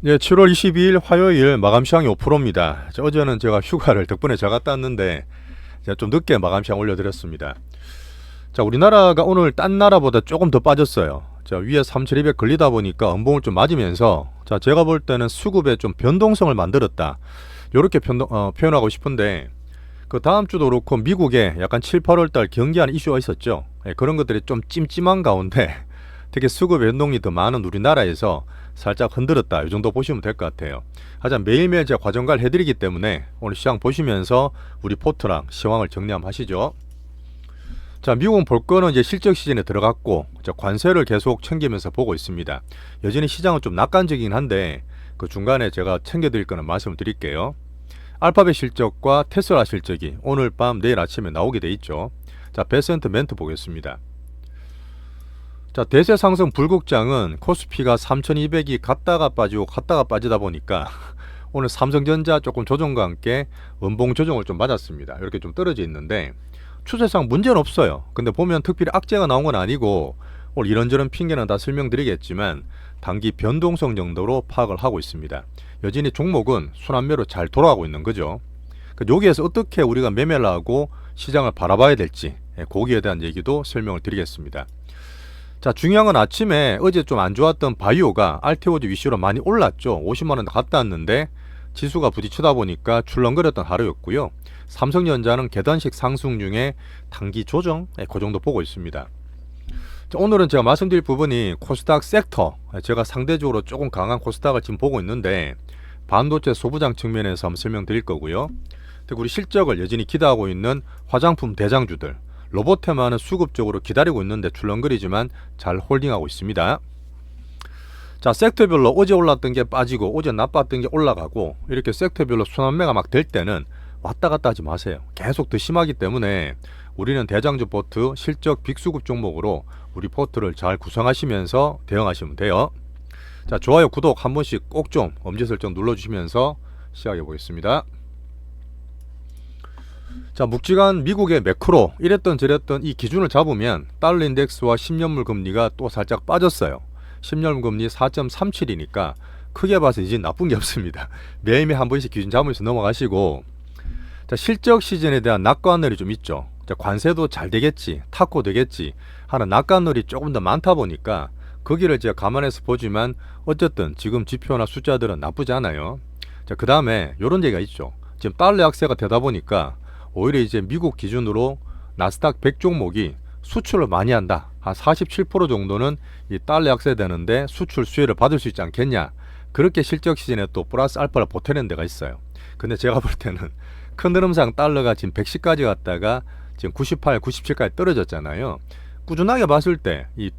예, 7월 22일 화요일 마감 시황이 5%입니다. 어제는 제가 휴가를 덕분에 잘 갔다 왔는데 제가 좀 늦게 마감 시황 올려드렸습니다. 자, 우리나라가 오늘 딴 나라보다 조금 더 빠졌어요. 자, 위에 3200 걸리다 보니까 음봉을 좀 맞으면서 자, 제가 볼 때는 수급에 좀 변동성을 만들었다. 요렇게 표현하고 싶은데 그 다음 주도 그렇고 미국에 약간 7, 8월 달 경기하는 이슈가 있었죠. 예, 그런 것들이 좀 찜찜한 가운데 특히 수급 변동이 더 많은 우리나라에서 살짝 흔들었다. 이 정도 보시면 될 것 같아요. 하지만 매일매일 제가 과정가를 해드리기 때문에 오늘 시황 보시면서 우리 포트랑 시황을 정리 한번 하시죠. 자, 미국은 볼 거는 이제 실적 시즌에 들어갔고 관세를 계속 챙기면서 보고 있습니다. 여전히 시장은 좀 낙관적이긴 한데 그 중간에 제가 챙겨드릴 거는 말씀을 드릴게요. 알파벳 실적과 테슬라 실적이 오늘 밤 내일 아침에 나오게 돼 있죠. 자, 배센트멘트 보겠습니다. 자, 대세 상승 불국장은 코스피가 3200이 갔다가 빠지고 갔다가 빠지다 보니까 오늘 삼성전자 조금 조정과 함께 음봉 조정을 좀 맞았습니다. 이렇게 좀 떨어져 있는데 추세상 문제는 없어요. 근데 보면 특별히 악재가 나온 건 아니고 오늘 이런저런 핑계는 다 설명드리겠지만 단기 변동성 정도로 파악을 하고 있습니다. 여전히 종목은 순환매로 잘 돌아가고 있는 거죠. 여기에서 어떻게 우리가 매매를 하고 시장을 바라봐야 될지 거기에 대한 얘기도 설명을 드리겠습니다. 자, 중요한 건 아침에 어제 좀 안 좋았던 바이오가 알테오즈 위시로 많이 올랐죠. 50만원 갔다 왔는데 지수가 부딪히다 보니까 출렁거렸던 하루였고요. 삼성전자는 계단식 상승 중에 단기 조정 그 정도 보고 있습니다. 자, 오늘은 제가 말씀드릴 부분이 코스닥 섹터, 제가 상대적으로 조금 강한 코스닥을 지금 보고 있는데 반도체 소부장 측면에서 한번 설명드릴 거고요. 우리 실적을 여전히 기대하고 있는 화장품 대장주들, 로봇 테마는 수급적으로 기다리고 있는데 출렁거리지만 잘 홀딩하고 있습니다. 자, 섹터별로 어제 올랐던 게 빠지고 어제 나빴던 게 올라가고 이렇게 섹터별로 순환매가 막 될 때는 왔다 갔다 하지 마세요. 계속 더 심하기 때문에 우리는 대장주 포트 실적 빅수급 종목으로 우리 포트를 잘 구성하시면서 대응하시면 돼요. 자, 좋아요, 구독 한 번씩 꼭 좀 엄지 설정 눌러주시면서 시작해 보겠습니다. 자, 묵직한 미국의 매크로 이랬던 저랬던 이 기준을 잡으면 달러 인덱스와 10년물 금리가 또 살짝 빠졌어요. 10년물 금리 4.37이니까 크게 봐서 이제 나쁜 게 없습니다. 매일매일 한 번씩 기준 잡으면서 넘어가시고, 자, 실적 시즌에 대한 낙관율이 좀 있죠. 자, 관세도 잘 되겠지, 탁구 되겠지 하는 낙관율이 조금 더 많다 보니까 거기를 제가 감안해서 보지만 어쨌든 지금 지표나 숫자들은 나쁘지 않아요. 자, 그 다음에 이런 얘기가 있죠. 지금 달러 약세가 되다 보니까 오히려 이제 미국 기준으로 나스닥 100 종목이 수출을 많이 한다. 한 47% 정도는 이 달러 약세되는데 수출 수혜를 받을 수 있지 않겠냐. 그렇게 실적 시즌에 또 플러스 알파를 보태는 데가 있어요. 근데 제가 볼 때는 큰 흐름상 달러가 지금 110까지 갔다가 지금 98, 97까지 떨어졌잖아요. 꾸준하게 봤을 때 이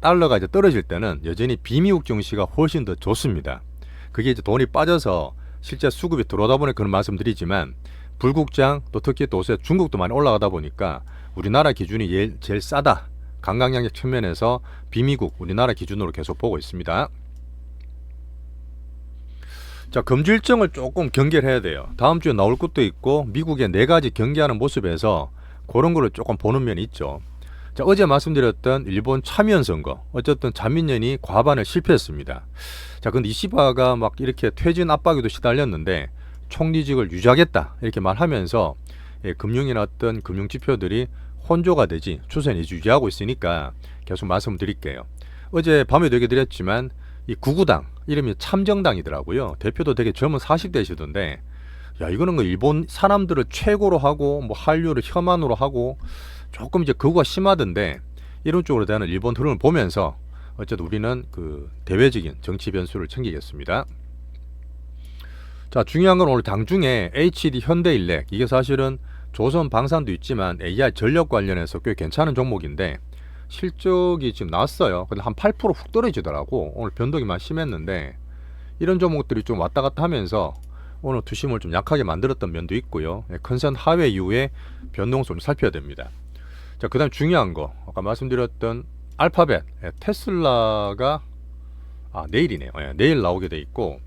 달러가 이제 떨어질 때는 여전히 비미국 증시가 훨씬 더 좋습니다. 그게 이제 돈이 빠져서 실제 수급이 들어오다 보니 그런 말씀 드리지만 불국장 또 특히 또 요새 중국도 많이 올라가다 보니까 우리나라 기준이 제일 싸다. 관광량력 측면에서 비미국 우리나라 기준으로 계속 보고 있습니다. 자, 금주 일정을 조금 경계를 해야 돼요. 다음 주에 나올 것도 있고 미국의 4가지 경계하는 모습에서 그런 거를 조금 보는 면이 있죠. 자, 어제 말씀드렸던 일본 참의원 선거, 어쨌든 자민련이 과반을 실패했습니다. 자, 근데 이시바가 막 이렇게 퇴진 압박에도 시달렸는데 총리직을 유지하겠다 이렇게 말하면서 금융이나 어떤 금융 지표들이 혼조가 되지 추세는 유지하고 있으니까 계속 말씀드릴게요. 어제 밤에도 얘기 드렸지만 이 구구당 이름이 참정당이더라고요. 대표도 되게 젊은 40대시던데 야, 이거는 그 일본 사람들을 최고로 하고 뭐 한류를 혐한으로 하고 조금 이제 거부가 심하던데 이런 쪽으로 대한 일본 흐름을 보면서 어쨌든 우리는 그 대외적인 정치 변수를 챙기겠습니다. 자, 중요한 건 오늘 당 중에 HD 현대일렉, 이게 사실은 조선 방산도 있지만 AI 전력 관련해서 꽤 괜찮은 종목인데 실적이 지금 나왔어요. 근데 한 8%훅 떨어지더라고. 오늘 변동이 많이 심했는데 이런 종목들이 좀 왔다 갔다 하면서 오늘 투심을 좀 약하게 만들었던 면도 있고요. 컨센 하회 이후에 변동성을 살펴야 됩니다. 자, 그 다음 중요한 거 아까 말씀드렸던 알파벳 테슬라가 내일이네요. 내일 나오게 돼 있고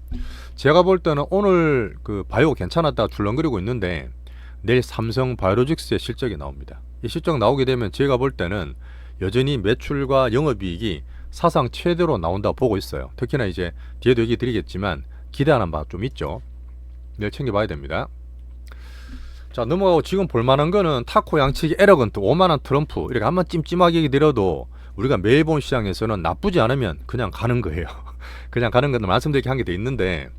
제가 볼 때는 오늘 그 바이오 괜찮았다가 줄렁거리고 있는데 내일 삼성 바이오로직스의 실적이 나옵니다. 이 실적 나오게 되면 제가 볼 때는 여전히 매출과 영업이익이 사상 최대로 나온다고 보고 있어요. 특히나 이제 뒤에도 얘기 드리겠지만 기대하는 바 좀 있죠. 내일 챙겨봐야 됩니다. 자, 넘어가고 지금 볼만한 거는 타코 양측이 에러건트, 오만한 트럼프 이렇게 한번 찜찜하게 드려도 우리가 매일 본 시장에서는 나쁘지 않으면 그냥 가는 거예요. 그냥 가는 건 말씀드리게 한 게 돼 있는데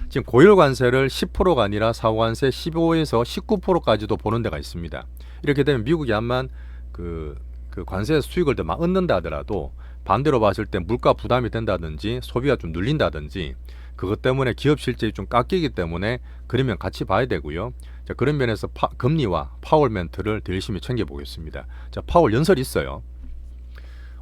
지금 고율 관세를 10%가 아니라 사후 관세 15에서 19%까지도 보는 데가 있습니다. 이렇게 되면 미국이 한만 그 관세 수익을 더 막 얻는다 하더라도 반대로 봤을 때 물가 부담이 된다든지 소비가 좀 눌린다든지 그것 때문에 기업 실적이 좀 깎이기 때문에 그러면 같이 봐야 되고요. 자, 그런 면에서 금리와 파월 멘트를 더 열심히 챙겨보겠습니다. 자, 파월 연설이 있어요.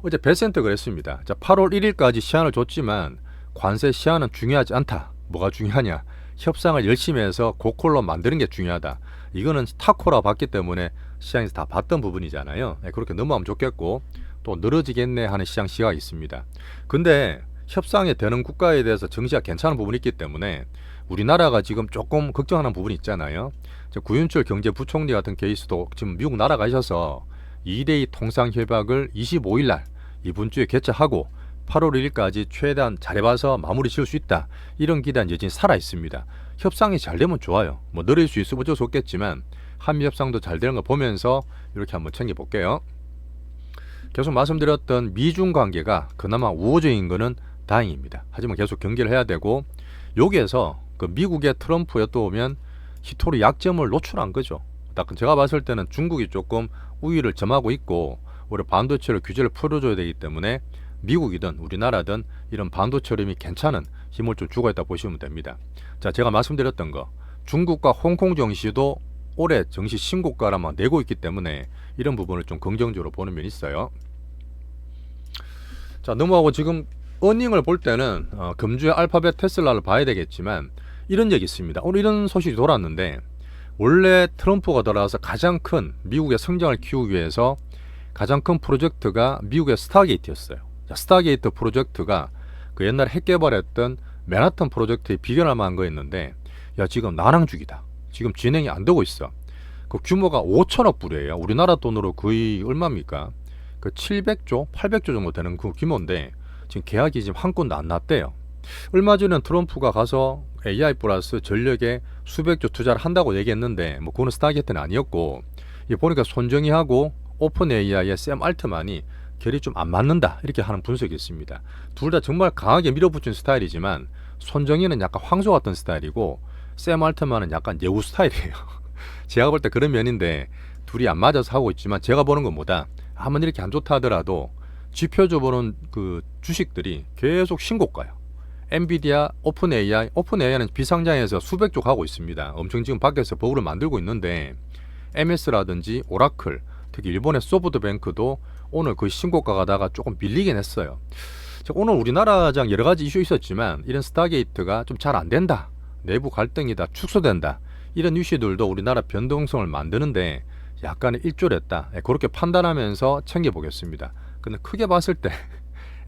어제 베센트 그랬습니다. 자, 8월 1일까지 시한을 줬지만 관세 시한은 중요하지 않다. 뭐가 중요하냐? 협상을 열심히 해서 고콜로 만드는 게 중요하다. 이거는 타코라 봤기 때문에 시장에서 다 봤던 부분이잖아요. 네, 그렇게 넘어가면 좋겠고 또 늘어지겠네 하는 시장 시각이 있습니다. 근데 협상이 되는 국가에 대해서 정시가 괜찮은 부분이 있기 때문에 우리나라가 지금 조금 걱정하는 부분이 있잖아요. 구윤철 경제부총리 같은 케이스도 지금 미국 날아가셔서 2대2 통상협약을 25일 날 이번 주에 개최하고 8월 1일까지 최대한 잘해봐서 마무리 지을 수 있다. 이런 기대는 여전히 살아있습니다. 협상이 잘 되면 좋아요. 뭐 느릴 수 있으면 어쩔 수 없겠지만 한미 협상도 잘 되는 거 보면서 이렇게 한번 챙겨볼게요. 계속 말씀드렸던 미중 관계가 그나마 우호적인 거는 다행입니다. 하지만 계속 경계를 해야 되고 여기에서 그 미국의 트럼프에 또 오면 히토리 약점을 노출한 거죠. 제가 봤을 때는 중국이 조금 우위를 점하고 있고 우리 반도체로 규제를 풀어줘야 되기 때문에 미국이든 우리나라든 이런 반도체 흐름이 괜찮은 힘을 좀 주고 있다 보시면 됩니다. 자, 제가 말씀드렸던 거 중국과 홍콩 정시도 올해 정시 신고가라만 내고 있기 때문에 이런 부분을 좀 긍정적으로 보는 면이 있어요. 자, 넘어가고 지금 어닝을 볼 때는 금주의 알파벳 테슬라를 봐야 되겠지만 이런 얘기 있습니다. 오늘 이런 소식이 돌았는데 원래 트럼프가 들어와서 가장 큰 미국의 성장을 키우기 위해서 가장 큰 프로젝트가 미국의 스타게이트였어요. 자, 스타게이트 프로젝트가 그 옛날에 핵 개발했던 맨하탄 프로젝트에 비견할 만한 거였는데 야, 지금 난항중이다. 지금 진행이 안 되고 있어. 그 규모가 5천억 불이에요. 우리나라 돈으로 거의 얼마입니까? 그 700조, 800조 정도 되는 그 규모인데 지금 계약이 지금 한 건도 안 났대요. 얼마 전에 트럼프가 가서 AI 플러스 전력에 수백조 투자를 한다고 얘기했는데 뭐 그거는 스타게이트는 아니었고 보니까 손정희하고 오픈 AI의 샘 알트만이 결이 좀 안 맞는다 이렇게 하는 분석이 있습니다. 둘 다 정말 강하게 밀어붙인 스타일이지만 손정희는 약간 황소 같은 스타일이고 샘 알트만은 약간 예우 스타일이에요. 제가 볼 때 그런 면인데 둘이 안 맞아서 하고 있지만 제가 보는 것보다 아무리 이렇게 안 좋다 하더라도 지표적으로는 그 주식들이 계속 신고가요. 엔비디아, 오픈 AI는 비상장에서 수백조 가고 있습니다. 엄청 지금 밖에서 버블을 만들고 있는데 MS라든지 오라클, 특히 일본의 소프트뱅크도 오늘 그 신고가 가다가 조금 밀리긴 했어요. 오늘 우리나라장 여러 가지 이슈 있었지만 이런 스타게이트가 좀 잘 안 된다. 내부 갈등이다. 축소된다. 이런 이슈들도 우리나라 변동성을 만드는데 약간의 일조했다. 그렇게 판단하면서 챙겨보겠습니다. 근데 크게 봤을 때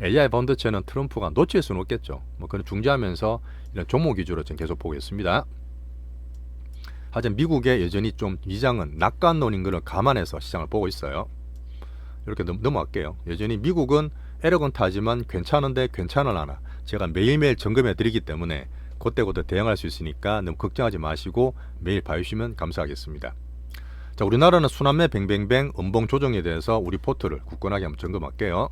AI 반도체는 트럼프가 놓칠 수는 없겠죠. 뭐 그런 중재하면서 이런 종목 위주로 좀 계속 보겠습니다. 하지만 미국의 여전히 좀 위장은 낙관론인 것을 감안해서 시장을 보고 있어요. 이렇게 넘어갈게요. 여전히 미국은 에러건트하지만 괜찮은데 괜찮으려나 제가 매일매일 점검해 드리기 때문에 그때그때 대응할 수 있으니까 너무 걱정하지 마시고 매일 봐주시면 감사하겠습니다. 자, 우리나라는 순환매 뱅뱅뱅 음봉 조정에 대해서 우리 포트를 굳건하게 한번 점검할게요.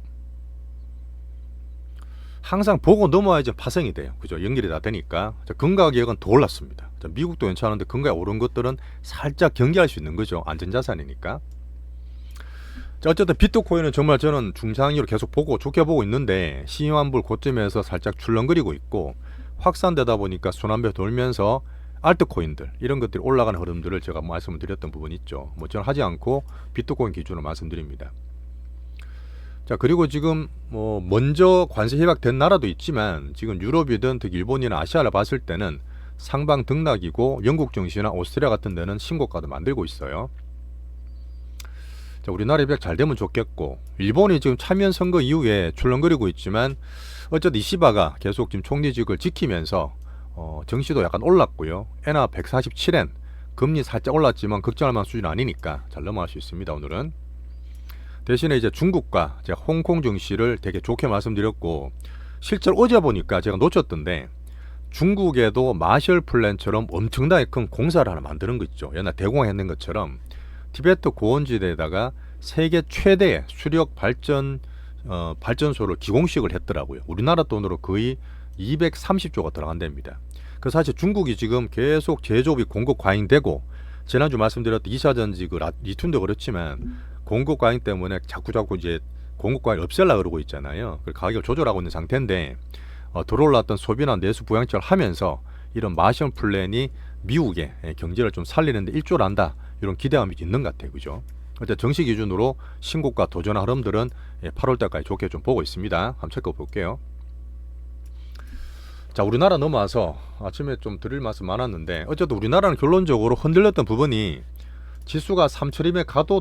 항상 보고 넘어야지 파생이 돼요. 그죠? 연결이 다 되니까. 자, 금가격은 더 올랐습니다. 자, 미국도 괜찮은데 금가에 오른 것들은 살짝 경계할 수 있는 거죠. 안전자산이니까. 자, 어쨌든 비트코인은 정말 저는 중장기로 계속 보고 좋게 보고 있는데 시황불 고점에서 살짝 출렁거리고 있고 확산되다 보니까 순환배 돌면서 알트코인들 이런 것들이 올라가는 흐름들을 제가 말씀을 드렸던 부분이 있죠. 뭐 저는 하지 않고 비트코인 기준으로 말씀드립니다. 자, 그리고 지금 뭐 먼저 관세 협약된 나라도 있지만 지금 유럽이든 특히 일본이나 아시아를 봤을 때는 상방 등락이고 영국 증시나 오스트리아 같은 데는 신고가도 만들고 있어요. 자, 우리나라 협약 잘 되면 좋겠고 일본이 지금 참여 선거 이후에 출렁거리고 있지만 어쨌든 이시바가 계속 지금 총리직을 지키면서 정시도 약간 올랐고요. 엔화 147엔 금리 살짝 올랐지만 걱정할 만한 수준 아니니까 잘 넘어갈 수 있습니다. 오늘은 대신에 이제 중국과 제가 홍콩 증시를 되게 좋게 말씀드렸고, 실제로 어제 보니까 제가 놓쳤던데 중국에도 마셜 플랜처럼 엄청나게 큰 공사를 하나 만드는 거 있죠. 옛날 대공황 했는 것처럼 티베트 고원지대에다가 세계 최대의 수력 발전소를 기공식을 했더라고요. 우리나라 돈으로 거의 230조가 들어간답니다. 그래서 사실 중국이 지금 계속 제조업이 공급 과잉되고, 지난주 말씀드렸던 2차전지 그 리튬도 그렇지만 공급 과잉 때문에 자꾸 이제 공급 과잉 없애려고 그러고 있잖아요. 그 가격을 조절하고 있는 상태인데, 들어올랐던 소비나 내수 부양책을 하면서 이런 마션 플랜이 미국의 경제를 좀 살리는데 일조를 한다, 이런 기대감이 있는 것 같아요. 그죠? 어제 정시 기준으로 신고가 도전 흐름들은 8월달까지 좋게 좀 보고 있습니다. 한번 체크해 볼게요. 자, 우리나라 넘어와서 아침에 좀 드릴 말씀 많았는데, 어쨌든 우리나라는 결론적으로 흔들렸던 부분이 지수가 3천임에 가도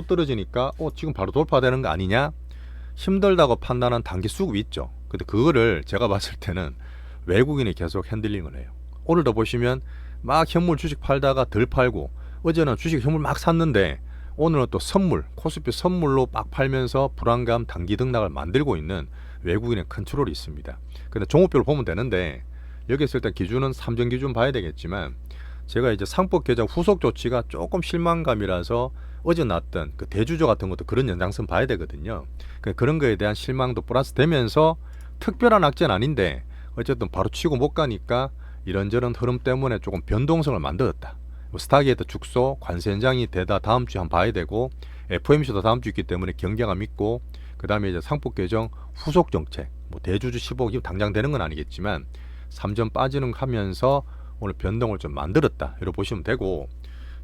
떨어지니까 지금 바로 돌파되는 거 아니냐, 힘들다고 판단한 단기 수급이 있죠. 근데 그거를 제가 봤을 때는 외국인이 계속 핸들링을 해요. 오늘도 보시면 막 현물 주식 팔다가 덜 팔고, 어제는 주식 현물 막 샀는데 오늘은 또 선물, 코스피 선물로 막 팔면서 불안감, 단기 등락을 만들고 있는 외국인의 컨트롤이 있습니다. 근데 종목별로 보면 되는데, 여기서 일단 기준은 삼정 기준 봐야 되겠지만, 제가 이제 상법 개정 후속 조치가 조금 실망감이라서 어제 났던 그 대주주 같은 것도 그런 연장선 봐야 되거든요. 그런 거에 대한 실망도 플러스 되면서 특별한 악재는 아닌데 어쨌든 바로 치고 못 가니까 이런저런 흐름 때문에 조금 변동성을 만들었다. 스타게이트 축소, 관세 연장이 되다 다음 주에 한번 봐야 되고, FOMC도 다음 주 있기 때문에 경계감 있고, 그 다음에 이제 상법 개정 후속 정책, 뭐 대주주 15억 당장 되는 건 아니겠지만 3점 빠지는 거 하면서 오늘 변동을 좀 만들었다, 이렇게 보시면 되고,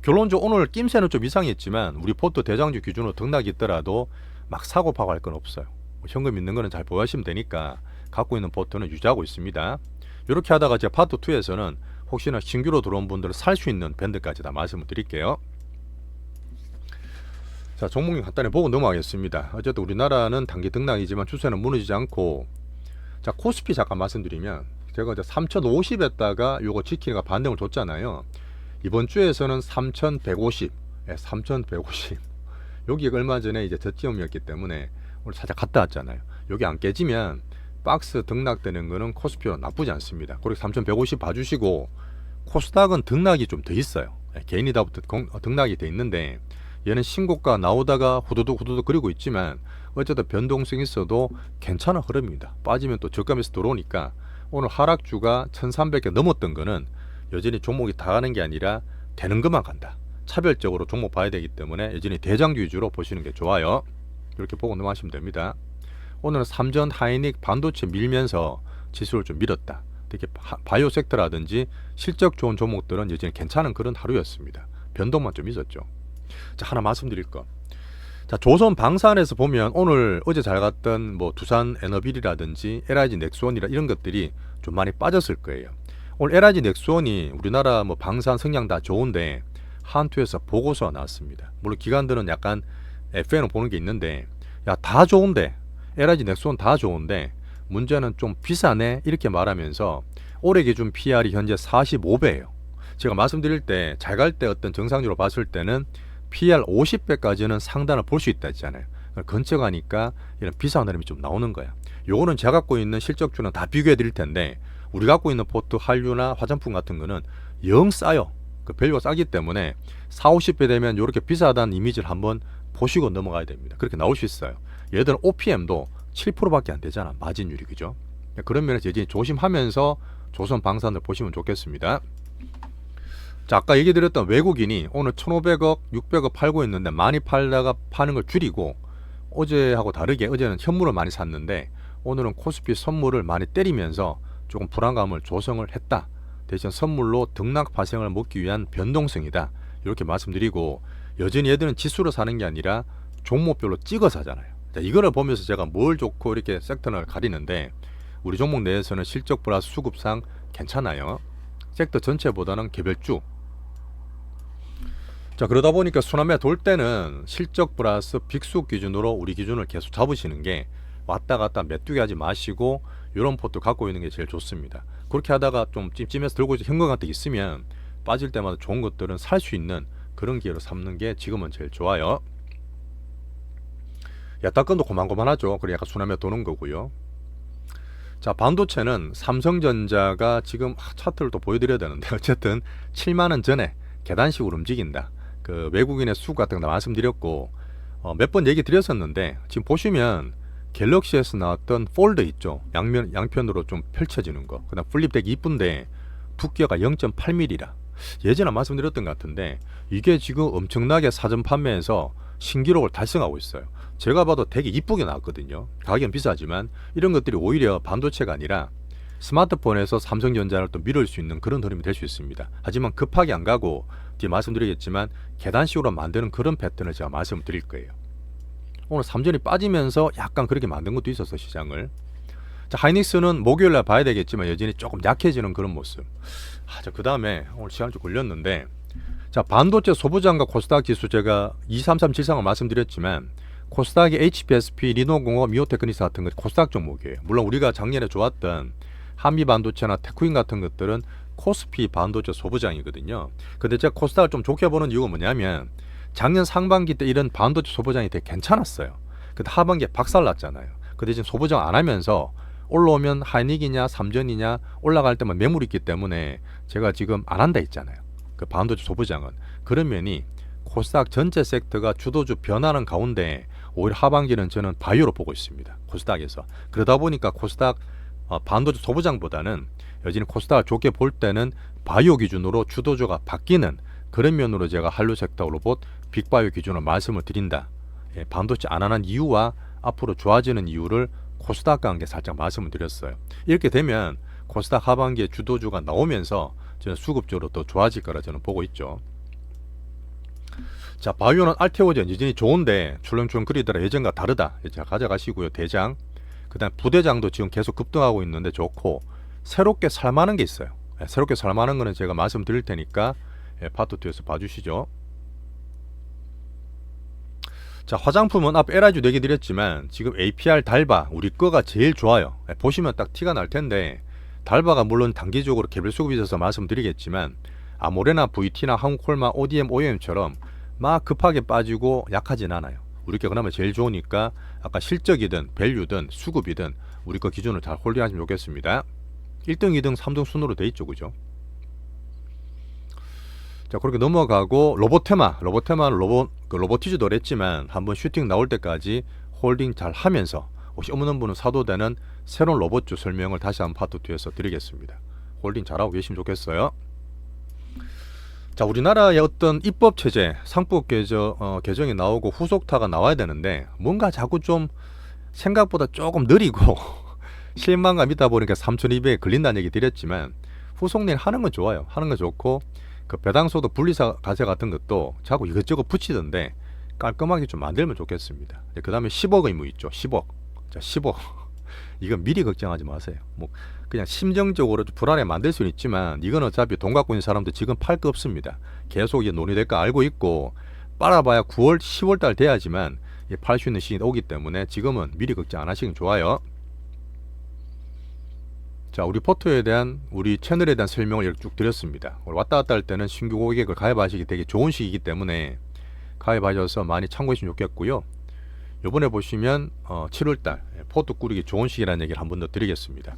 결론적으로 오늘 낌새는 좀 이상했지만 우리 포트 대장주 기준으로 등락이 있더라도 막 사고 파고 할 건 없어요. 현금 있는 거는 잘 보유하시면 되니까 갖고 있는 포트는 유지하고 있습니다. 이렇게 하다가 제 파트 2에서는 혹시나 신규로 들어온 분들은 살 수 있는 밴드까지 다 말씀을 드릴게요. 자, 종목이 간단히 보고 넘어가겠습니다. 어쨌든 우리나라는 단기 등락이지만 추세는 무너지지 않고, 자, 코스피 잠깐 말씀드리면, 제가 이제 3050에다가 요거 지키니까 반등을 줬잖아요. 이번 주에서는 3150, 3150 여기가 얼마 전에 이제 저점이었기 때문에 오늘 살짝 갔다 왔잖아요. 여기 안 깨지면 박스 등락되는 거는 코스피로 나쁘지 않습니다. 그리고 3150 봐주시고, 코스닥은 등락이 좀 더 있어요. 개인이다부터 등락이 돼 있는데, 얘는 신고가 나오다가 후두둑 그리고 있지만 어쨌든 변동성이 있어도 괜찮은 흐름입니다. 빠지면 또 저감에서 들어오니까 오늘 하락주가 1300개 넘었던 거는 여전히 종목이 다 가는 게 아니라 되는 것만 간다. 차별적으로 종목 봐야 되기 때문에 여전히 대장주 위주로 보시는 게 좋아요. 이렇게 보고 넘어가시면 됩니다. 오늘은 삼전 하이닉 반도체 밀면서 지수를 좀 밀었다. 특히 바이오 섹터라든지 실적 좋은 종목들은 여전히 괜찮은 그런 하루였습니다. 변동만 좀 있었죠. 자, 하나 말씀드릴 거. 자, 조선 방산에서 보면 오늘 어제 잘 갔던 뭐 두산 에너빌이라든지 LIG 넥스원이라 이런 것들이 좀 많이 빠졌을 거예요. 오늘 LIG 넥스원이 우리나라 뭐 방산 성향 다 좋은데 한투에서 보고서가 나왔습니다. 물론 기관들은 약간 FN을 보는 게 있는데, 야, 다 좋은데 LIG 넥스원 다 좋은데 문제는 좀 비싸네, 이렇게 말하면서 올해 기준 PR이 현재 45배예요. 제가 말씀드릴 때 잘 갈 때 어떤 정상적으로 봤을 때는 PR 50배까지는 상단을 볼 수 있다 했잖아요. 근처 가니까 이런 비싼 흐름이 좀 나오는 거야. 요거는 제가 갖고 있는 실적주는 다 비교해 드릴 텐데, 우리 갖고 있는 포트 한류나 화장품 같은 거는 영 싸요. 그 밸류가 싸기 때문에 40, 50배 되면 이렇게 비싸다는 이미지를 한번 보시고 넘어가야 됩니다. 그렇게 나올 수 있어요. 얘들은 OPM도 7%밖에 안 되잖아, 마진율이. 그죠? 그런 면에서 여전히 조심하면서 조선 방산을 보시면 좋겠습니다. 자, 아까 얘기 드렸던 외국인이 오늘 1,500억, 600억 팔고 있는데 많이 팔다가 파는 걸 줄이고, 어제하고 다르게 어제는 현물을 많이 샀는데 오늘은 코스피 선물을 많이 때리면서 조금 불안감을 조성을 했다. 대신 선물로 등락 파생을 먹기 위한 변동성이다, 이렇게 말씀드리고, 여전히 얘들은 지수로 사는 게 아니라 종목별로 찍어 사잖아요. 자, 이거를 보면서 제가 뭘 좋고 이렇게 섹터를 가리는데, 우리 종목 내에서는 실적 플러스 수급상 괜찮아요. 섹터 전체보다는 개별주. 자, 그러다 보니까 순환매 돌 때는 실적 플러스 빅수 기준으로 우리 기준을 계속 잡으시는 게, 왔다 갔다 메뚜기 하지 마시고 이런 포트 갖고 있는 게 제일 좋습니다. 그렇게 하다가 좀 찜찜해서 들고 현금 같은 게 있으면 빠질 때마다 좋은 것들은 살 수 있는 그런 기회로 삼는 게 지금은 제일 좋아요. 야따건도 고만고만하죠. 그래 약간 순환매 도는 거고요. 자, 반도체는 삼성전자가 지금 차트를 또 보여드려야 되는데 어쨌든 7만원 전에 계단식으로 움직인다. 그 외국인의 수 같은 거 말씀드렸고 몇 번 얘기 드렸었는데 지금 보시면 갤럭시에서 나왔던 폴더 있죠. 양편으로 좀 펼쳐지는 거. 그다음 플립 되게 이쁜데 두께가 0.8mm라. 예전에 말씀드렸던 것 같은데 이게 지금 엄청나게 사전 판매에서 신기록을 달성하고 있어요. 제가 봐도 되게 이쁘게 나왔거든요. 가격은 비싸지만 이런 것들이 오히려 반도체가 아니라 스마트폰에서 삼성전자를 또 밀을 수 있는 그런 흐름이 될 수 있습니다. 하지만 급하게 안 가고 뒤에 말씀드리겠지만 계단식으로 만드는 그런 패턴을 제가 말씀을 드릴 거예요. 오늘 삼전이 빠지면서 약간 그렇게 만든 것도 있었어 시장을. 자, 하이닉스는 목요일날 봐야 되겠지만 여전히 조금 약해지는 그런 모습. 자, 그 다음에 오늘 시간 좀 걸렸는데 자, 반도체 소부장과 코스닥 지수 제가 23373을 말씀드렸지만 코스닥의 HPSP, 리노공업, 미오테크니스 같은 것 코스닥 종목이에요. 물론 우리가 작년에 좋았던 한미반도체나 테크인 같은 것들은 코스피 반도체 소부장이거든요. 근데 제가 코스닥을 좀 좋게 보는 이유가 뭐냐면 작년 상반기 때 이런 반도체 소부장이 되게 괜찮았어요. 근데 하반기에 박살났잖아요. 근데 지금 소부장 안 하면서 올라오면 하이닉이냐 삼전이냐 올라갈 때만 매물이 있기 때문에 제가 지금 안 한다 했잖아요. 그 반도체 소부장은 그런 면이 코스닥 전체 섹터가 주도주 변하는 가운데 오히려 하반기는 저는 바이오로 보고 있습니다. 코스닥에서. 그러다 보니까 코스닥 반도체 소부장보다는 여전히 코스닥을 좋게 볼 때는 바이오 기준으로 주도주가 바뀌는 그런 면으로 제가 한류 섹터 로봇 빅바이오 기준으로 말씀을 드린다. 반도체 안 하는 이유와 앞으로 좋아지는 이유를 코스닥과 함께 살짝 말씀을 드렸어요. 이렇게 되면 코스닥 하반기에 주도주가 나오면서 저는 수급적으로 더 좋아질 거라 저는 보고 있죠. 자, 바이오는 알테오젠 여전히 좋은데 출렁출렁 거리더라. 예전과 다르다. 자, 가져가시고요. 대장. 그 다음 부대장도 지금 계속 급등하고 있는데 좋고 새롭게 살만한 게 있어요. 새롭게 살만한 거는 제가 말씀드릴 테니까 파트 2에서 봐주시죠. 자, 화장품은 앞 LIG 얘기 드렸지만 지금 APR 달바 우리 거가 제일 좋아요. 보시면 딱 티가 날 텐데 달바가 물론 단기적으로 개별 수급이 있어서 말씀드리겠지만 아모레나 VT나 한국콜마, ODM, OEM처럼 막 급하게 빠지고 약하진 않아요. 우리 거 그나마 제일 좋으니까 아까 실적이든 밸류든 수급이든 우리 거 기준으로 잘 홀딩하시면 좋겠습니다. 1등, 2등, 3등 순으로 돼 있죠, 그죠? 자, 그렇게 넘어가고 로보테마는 로보티즈도 그랬지만 한번 슈팅 나올 때까지 홀딩 잘 하면서 혹시 없는 분은 사도 되는 새로운 로봇주 설명을 다시 한번 파트 2에서 드리겠습니다. 홀딩 잘하고 계시면 좋겠어요. 자, 우리나라의 어떤 입법 체제, 상법 개정이 나오고 후속타가 나와야 되는데 뭔가 자꾸 좀 생각보다 조금 느리고 실망감 있다 보니까 3200에 걸린다는 얘기 드렸지만 후속일 하는 건 좋아요. 하는 건 좋고 그 배당소득 분리사 과세 같은 것도 자꾸 이것저것 붙이던데 깔끔하게 좀 만들면 좋겠습니다. 그 다음에 10억 의무 있죠. 10억. 자, 10억. 이건 미리 걱정하지 마세요. 뭐 그냥 심정적으로 불안해 만들 수는 있지만 이건 어차피 돈 갖고 있는 사람도 지금 팔 거 없습니다. 계속 이게 논의될 거 알고 있고 빨아봐야 9월, 10월 달 돼야지만 팔 수 있는 시기가 오기 때문에 지금은 미리 걱정 안 하시면 좋아요. 자, 우리 포토에 대한 우리 채널에 대한 설명을 이렇게 쭉 드렸습니다. 왔다 갔다 할 때는 신규 고객을 가입하시기 되게 좋은 시기이기 때문에 가입하셔서 많이 참고하시면 좋겠고요. 요번에 보시면 7월달 포토 꾸리기 좋은 시기라는 얘기를 한 번 더 드리겠습니다.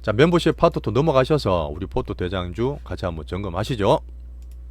자, 멤버십 파트 2 넘어가셔서 우리 포토 대장주 같이 한번 점검하시죠.